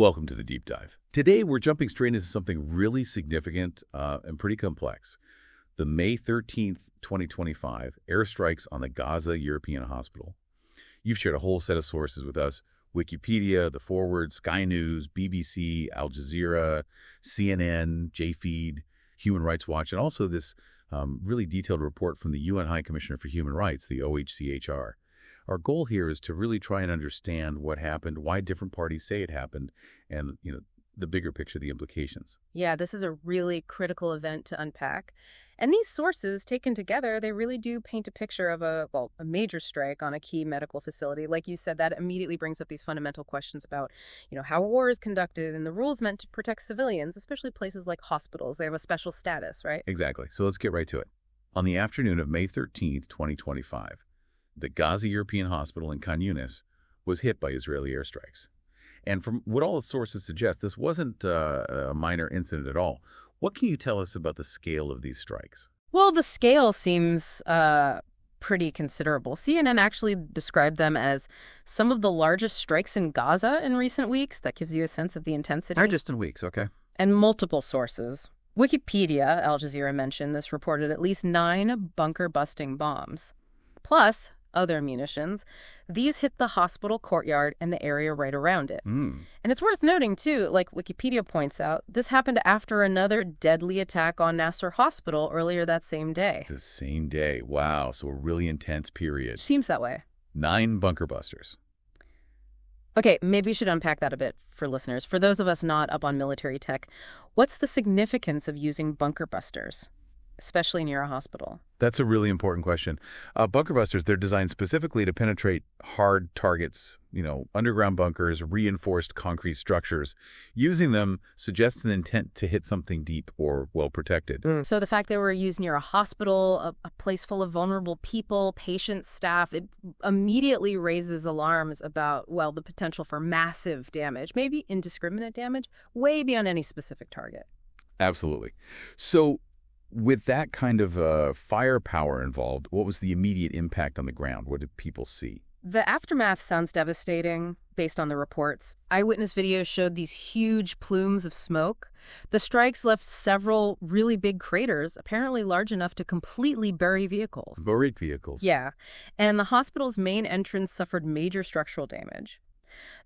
Welcome to the Deep Dive. Today, we're jumping straight into something really significant and pretty complex. The May 13th, 2025 airstrikes on the Gaza European Hospital. You've shared a whole set of sources with us: Wikipedia, The Forward, Sky News, BBC, Al Jazeera, CNN, JFeed, Human Rights Watch, and also this really detailed report from the UN High Commissioner for Human Rights, the OHCHR. Our goal here is to really try and understand what happened, why different parties say it happened, and, the bigger picture, the implications. Yeah, this is a really critical event to unpack. And these sources, taken together, they really do paint a picture of a major strike on a key medical facility. Like you said, that immediately brings up these fundamental questions about, how a war is conducted and the rules meant to protect civilians, especially places like hospitals. They have a special status, right? Exactly. So let's get right to it. On the afternoon of May 13th, 2025, the Gaza European Hospital in Khan Younis was hit by Israeli airstrikes. And from what all the sources suggest, this wasn't a minor incident at all. What can you tell us about the scale of these strikes? Well, the scale seems pretty considerable. CNN actually described them as some of the largest strikes in Gaza in recent weeks. That gives you a sense of the intensity. Just in weeks, okay. And multiple sources. Wikipedia, Al Jazeera mentioned this, reported at least 9 bunker-busting bombs. Plus other munitions. These hit the hospital courtyard and the area right around it. And it's worth noting, too, like Wikipedia points out, this happened after another deadly attack on Nasser Hospital earlier that same day. The same day. Wow. So a really intense period. Seems that way. 9 bunker busters. Okay, maybe we should unpack that a bit for listeners. For those of us not up on military tech, what's the significance of using bunker busters, especially near a hospital? That's a really important question. Bunker busters, they're designed specifically to penetrate hard targets, underground bunkers, reinforced concrete structures. Using them suggests an intent to hit something deep or well-protected. So the fact they were used near a hospital, a place full of vulnerable people, patients, staff, it immediately raises alarms about, the potential for massive damage, maybe indiscriminate damage, way beyond any specific target. Absolutely. So with that kind of firepower involved, what was the immediate impact on the ground? What did people see? The aftermath sounds devastating, based on the reports. Eyewitness videos showed these huge plumes of smoke. The strikes left several really big craters, apparently large enough to completely bury vehicles. Buried vehicles. Yeah. And the hospital's main entrance suffered major structural damage.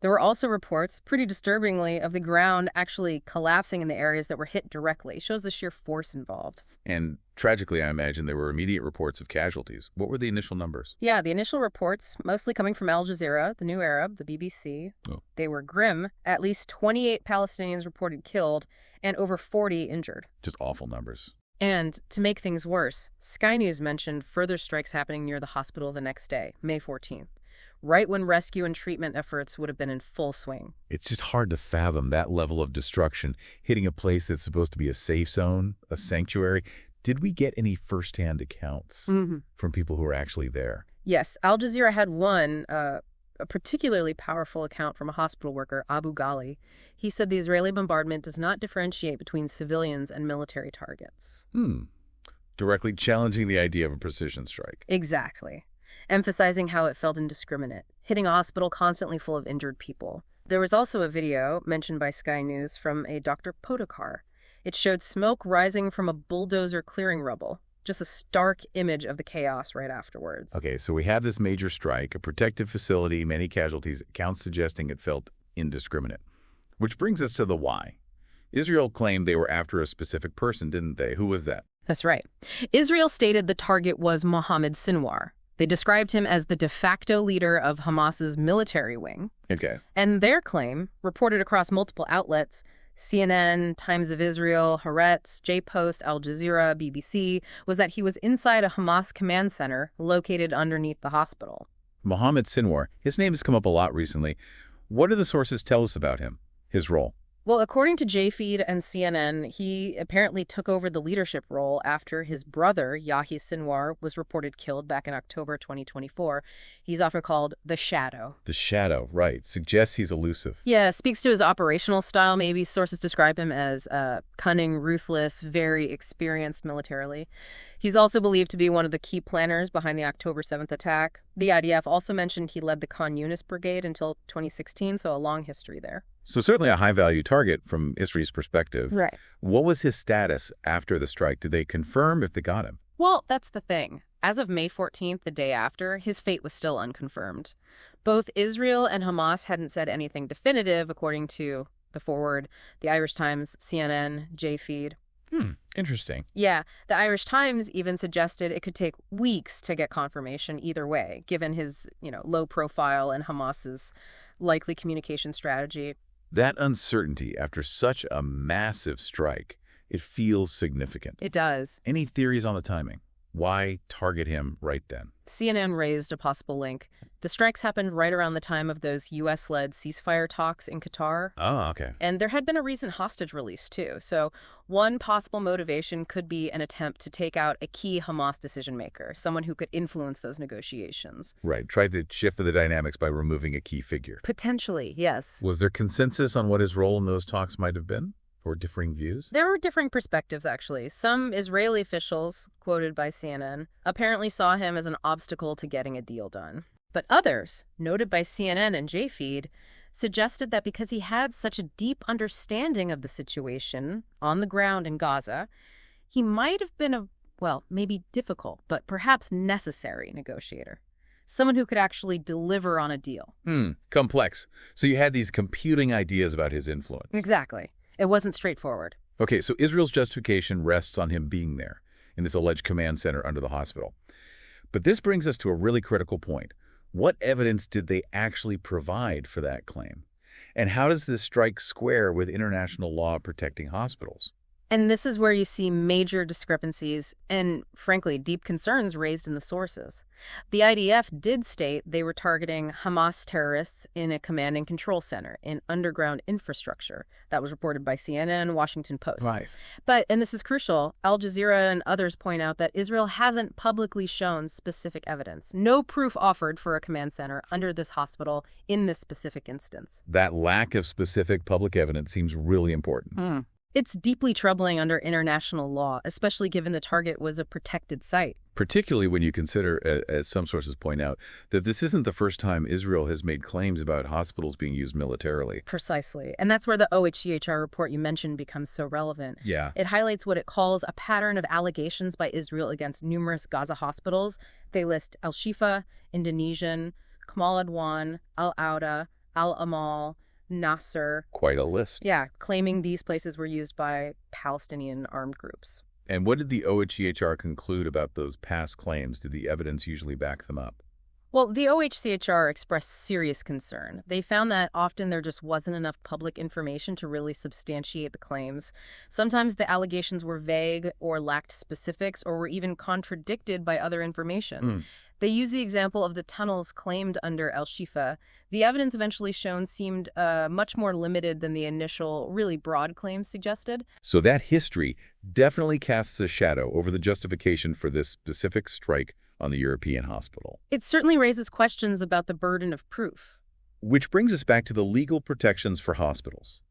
There were also reports, pretty disturbingly, of the ground actually collapsing in the areas that were hit directly. It shows the sheer force involved. And tragically, I imagine, there were immediate reports of casualties. What were the initial numbers? Yeah, the initial reports, mostly coming from Al Jazeera, the New Arab, the BBC. They were grim. At least 28 Palestinians reported killed and over 40 injured. Just awful numbers. And to make things worse, Sky News mentioned further strikes happening near the hospital the next day, May 14th. Right when rescue and treatment efforts would have been in full swing. It's just hard to fathom that level of destruction hitting a place that's supposed to be a safe zone, a sanctuary. Did we get any firsthand accounts from people who were actually there? Yes. Al Jazeera had one, a particularly powerful account from a hospital worker, Abu Ghali. He said the Israeli bombardment does not differentiate between civilians and military targets. Directly challenging the idea of a precision strike. Exactly. Emphasizing how it felt indiscriminate, hitting a hospital constantly full of injured people. There was also a video, mentioned by Sky News, from a Dr. Podokar. It showed smoke rising from a bulldozer clearing rubble. Just a stark image of the chaos right afterwards. Okay, so we have this major strike, a protected facility, many casualties, accounts suggesting it felt indiscriminate. Which brings us to the why. Israel claimed they were after a specific person, didn't they? Who was that? That's right. Israel stated the target was Mohammed Sinwar. They described him as the de facto leader of Hamas's military wing. Okay. And their claim, reported across multiple outlets, CNN, Times of Israel, Haaretz, J-Post, Al Jazeera, BBC, was that he was inside a Hamas command center located underneath the hospital. Mohammed Sinwar, his name has come up a lot recently. What do the sources tell us about him, his role? Well, according to JFeed and CNN, he apparently took over the leadership role after his brother, Yahya Sinwar, was reported killed back in October 2024. He's often called the Shadow. The Shadow, right. Suggests he's elusive. Yeah, speaks to his operational style. Maybe sources describe him as cunning, ruthless, very experienced militarily. He's also believed to be one of the key planners behind the October 7th attack. The IDF also mentioned he led the Khan Younis brigade until 2016, so a long history there. So certainly a high-value target from Israel's perspective. Right. What was his status after the strike? Did they confirm if they got him? Well, that's the thing. As of May 14th, the day after, his fate was still unconfirmed. Both Israel and Hamas hadn't said anything definitive, according to The Forward, the Irish Times, CNN, J-Feed. Interesting. Yeah, the Irish Times even suggested it could take weeks to get confirmation either way, given his, low profile and Hamas's likely communication strategy. That uncertainty after such a massive strike, it feels significant. It does. Any theories on the timing? Why target him right then? CNN raised a possible link. The strikes happened right around the time of those U.S.-led ceasefire talks in Qatar. Oh, okay. And there had been a recent hostage release, too. So one possible motivation could be an attempt to take out a key Hamas decision-maker, someone who could influence those negotiations. Right. Try to shift the dynamics by removing a key figure. Potentially, yes. Was there consensus on what his role in those talks might have been? Or differing views? There were differing perspectives, actually. Some Israeli officials, quoted by CNN, apparently saw him as an obstacle to getting a deal done. But others, noted by CNN and J-Feed, suggested that because he had such a deep understanding of the situation on the ground in Gaza, he might have been maybe difficult, but perhaps necessary negotiator. Someone who could actually deliver on a deal. Complex. So you had these competing ideas about his influence. Exactly. It wasn't straightforward. Okay, so Israel's justification rests on him being there in this alleged command center under the hospital. But this brings us to a really critical point. What evidence did they actually provide for that claim? And how does this strike square with international law protecting hospitals? And this is where you see major discrepancies and, frankly, deep concerns raised in the sources. The IDF did state they were targeting Hamas terrorists in a command and control center in underground infrastructure. That was reported by CNN, Washington Post. Right. But, and this is crucial, Al Jazeera and others point out that Israel hasn't publicly shown specific evidence. No proof offered for a command center under this hospital in this specific instance. That lack of specific public evidence seems really important. It's deeply troubling under international law, especially given the target was a protected site. Particularly when you consider, as some sources point out, that this isn't the first time Israel has made claims about hospitals being used militarily. Precisely. And that's where the OHCHR report you mentioned becomes so relevant. Yeah. It highlights what it calls a pattern of allegations by Israel against numerous Gaza hospitals. They list Al-Shifa, Indonesian, Kamal Adwan, Al-Auda, Al-Amal, Nasser. Quite a list. Yeah, claiming these places were used by Palestinian armed groups. And what did the OHCHR conclude about those past claims? Did the evidence usually back them up? Well, the OHCHR expressed serious concern. They found that often there just wasn't enough public information to really substantiate the claims. Sometimes the allegations were vague or lacked specifics or were even contradicted by other information. They use the example of the tunnels claimed under Al-Shifa. The evidence eventually shown seemed much more limited than the initial, really broad claims suggested. So that history definitely casts a shadow over the justification for this specific strike on the European hospital. It certainly raises questions about the burden of proof. Which brings us back to the legal protections for hospitals.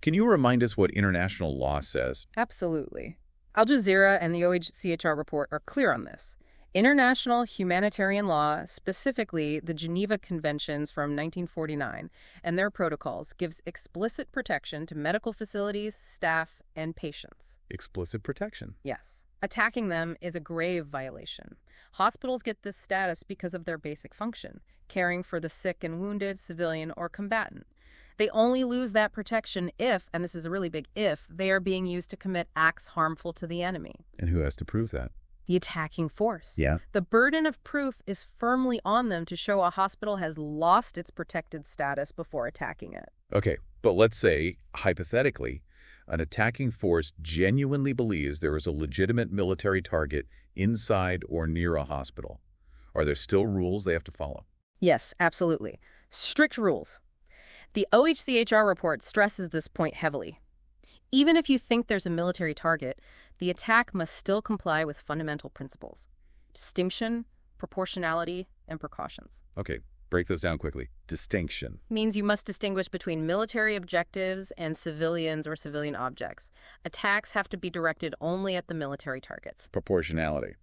Can you remind us what international law says? Absolutely. Al Jazeera and the OHCHR report are clear on this. International humanitarian law, specifically the Geneva Conventions from 1949 and their protocols, gives explicit protection to medical facilities, staff, and patients. Explicit protection. Yes. Attacking them is a grave violation. Hospitals get this status because of their basic function, caring for the sick and wounded, civilian, or combatant. They only lose that protection if, and this is a really big if, they are being used to commit acts harmful to the enemy. And who has to prove that? The attacking force. Yeah. The burden of proof is firmly on them to show a hospital has lost its protected status before attacking it. Okay, but let's say, hypothetically, an attacking force genuinely believes there is a legitimate military target inside or near a hospital. Are there still rules they have to follow? Yes, absolutely. Strict rules. The OHCHR report stresses this point heavily. Even if you think there's a military target, the attack must still comply with fundamental principles: distinction, proportionality, and precautions. Okay, break those down quickly. Distinction. Means you must distinguish between military objectives and civilians or civilian objects. Attacks have to be directed only at the military targets. Proportionality.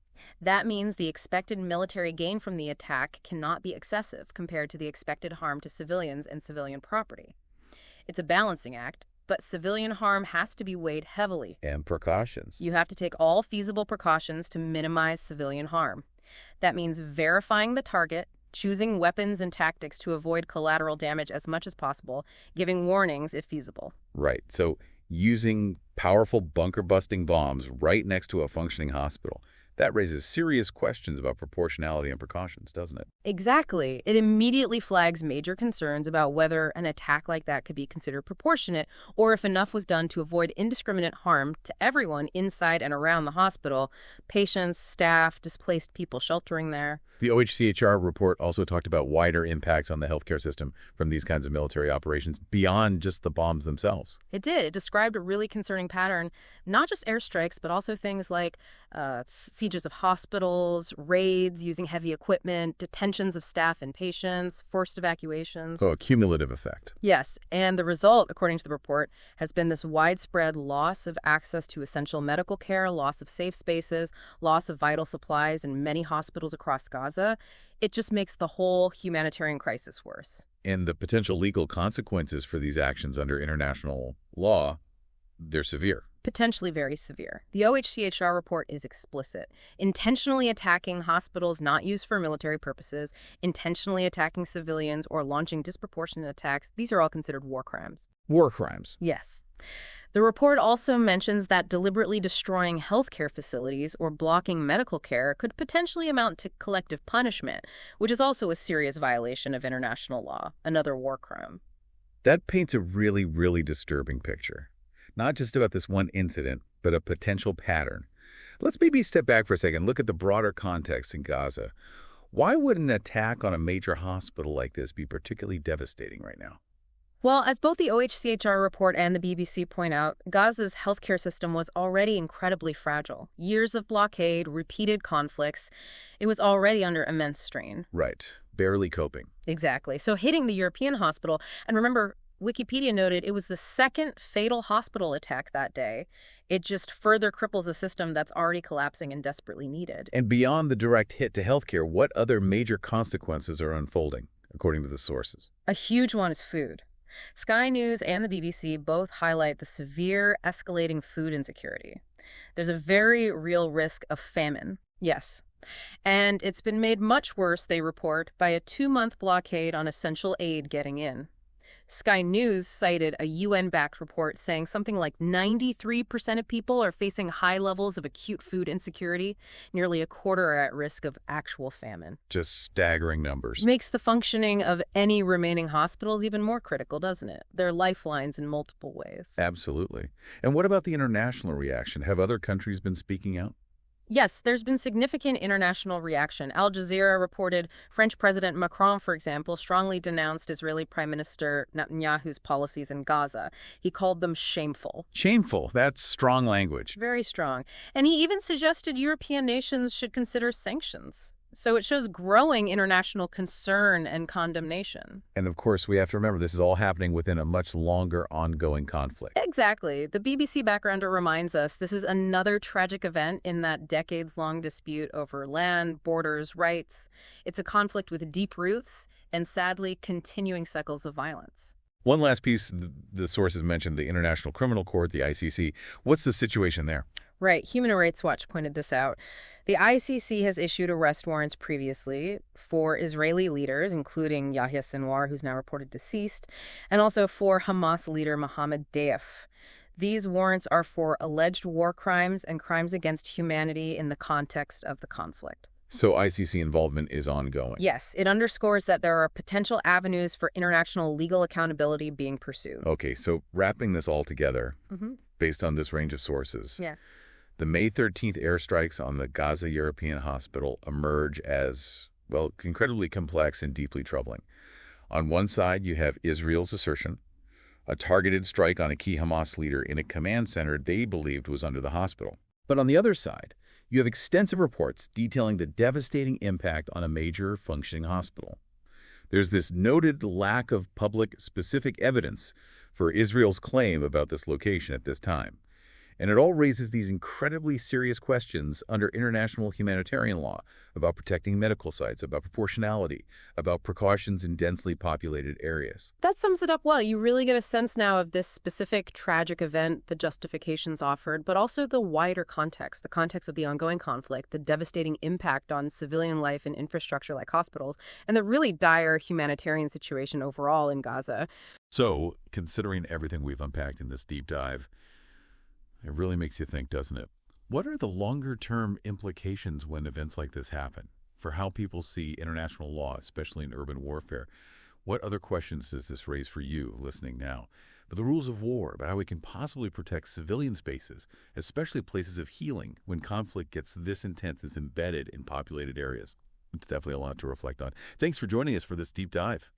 That means the expected military gain from the attack cannot be excessive compared to the expected harm to civilians and civilian property. It's a balancing act, but civilian harm has to be weighed heavily. And precautions. You have to take all feasible precautions to minimize civilian harm. That means verifying the target, choosing weapons and tactics to avoid collateral damage as much as possible, giving warnings if feasible. Right. So using powerful bunker-busting bombs right next to a functioning hospital, that raises serious questions about proportionality and precautions, doesn't it? Exactly. It immediately flags major concerns about whether an attack like that could be considered proportionate or if enough was done to avoid indiscriminate harm to everyone inside and around the hospital, patients, staff, displaced people sheltering there. The OHCHR report also talked about wider impacts on the healthcare system from these kinds of military operations beyond just the bombs themselves. It did. It described a really concerning pattern, not just airstrikes, but also things like sieges of hospitals, raids using heavy equipment, detentions of staff and patients, forced evacuations. So a cumulative effect. Yes, and the result, according to the report, has been this widespread loss of access to essential medical care, loss of safe spaces, loss of vital supplies in many hospitals across Gaza. It just makes the whole humanitarian crisis worse. And the potential legal consequences for these actions under international law, they're severe. Potentially very severe. The OHCHR report is explicit. Intentionally attacking hospitals not used for military purposes, intentionally attacking civilians, or launching disproportionate attacks, these are all considered war crimes. War crimes. Yes. The report also mentions that deliberately destroying healthcare facilities or blocking medical care could potentially amount to collective punishment, which is also a serious violation of international law, another war crime. That paints a really, really disturbing picture. Not just about this one incident, but a potential pattern. Let's maybe step back for a second, look at the broader context in Gaza. Why would an attack on a major hospital like this be particularly devastating right now? Well, as both the OHCHR report and the BBC point out, Gaza's healthcare system was already incredibly fragile. Years of blockade, repeated conflicts. It was already under immense strain. Right. Barely coping. Exactly. So hitting the European hospital, and remember, Wikipedia noted it was the second fatal hospital attack that day. It just further cripples a system that's already collapsing and desperately needed. And beyond the direct hit to healthcare, what other major consequences are unfolding, according to the sources? A huge one is food. Sky News and the BBC both highlight the severe escalating food insecurity. There's a very real risk of famine. Yes. And it's been made much worse, they report, by a 2-month blockade on essential aid getting in. Sky News cited a UN-backed report saying something like 93% of people are facing high levels of acute food insecurity. Nearly a quarter are at risk of actual famine. Just staggering numbers. Makes the functioning of any remaining hospitals even more critical, doesn't it? They're lifelines in multiple ways. Absolutely. And what about the international reaction? Have other countries been speaking out? Yes, there's been significant international reaction. Al Jazeera reported French President Macron, for example, strongly denounced Israeli Prime Minister Netanyahu's policies in Gaza. He called them shameful. Shameful. That's strong language. Very strong. And he even suggested European nations should consider sanctions. So it shows growing international concern and condemnation. And of course, we have to remember this is all happening within a much longer ongoing conflict. Exactly. The BBC backgrounder reminds us this is another tragic event in that decades-long dispute over land, borders, rights. It's a conflict with deep roots and, sadly, continuing cycles of violence. One last piece, the sources mentioned the International Criminal Court, the ICC. What's the situation there? Right. Human Rights Watch pointed this out. The ICC has issued arrest warrants previously for Israeli leaders, including Yahya Sinwar, who's now reported deceased, and also for Hamas leader Mohammed Deif. These warrants are for alleged war crimes and crimes against humanity in the context of the conflict. So ICC involvement is ongoing. Yes, it underscores that there are potential avenues for international legal accountability being pursued. Okay, so wrapping this all together, based on this range of sources, the May 13th airstrikes on the Gaza European Hospital emerge as, well, incredibly complex and deeply troubling. On one side, you have Israel's assertion, a targeted strike on a key Hamas leader in a command center they believed was under the hospital. But on the other side, you have extensive reports detailing the devastating impact on a major functioning hospital. There's this noted lack of public specific evidence for Israel's claim about this location at this time. And it all raises these incredibly serious questions under international humanitarian law about protecting medical sites, about proportionality, about precautions in densely populated areas. That sums it up well. You really get a sense now of this specific tragic event, the justifications offered, but also the wider context, the context of the ongoing conflict, the devastating impact on civilian life and infrastructure like hospitals, and the really dire humanitarian situation overall in Gaza. So, considering everything we've unpacked in this deep dive, it really makes you think, doesn't it? What are the longer-term implications when events like this happen for how people see international law, especially in urban warfare? What other questions does this raise for you listening now? For the rules of war, about how we can possibly protect civilian spaces, especially places of healing, when conflict gets this intense, is embedded in populated areas. It's definitely a lot to reflect on. Thanks for joining us for this deep dive.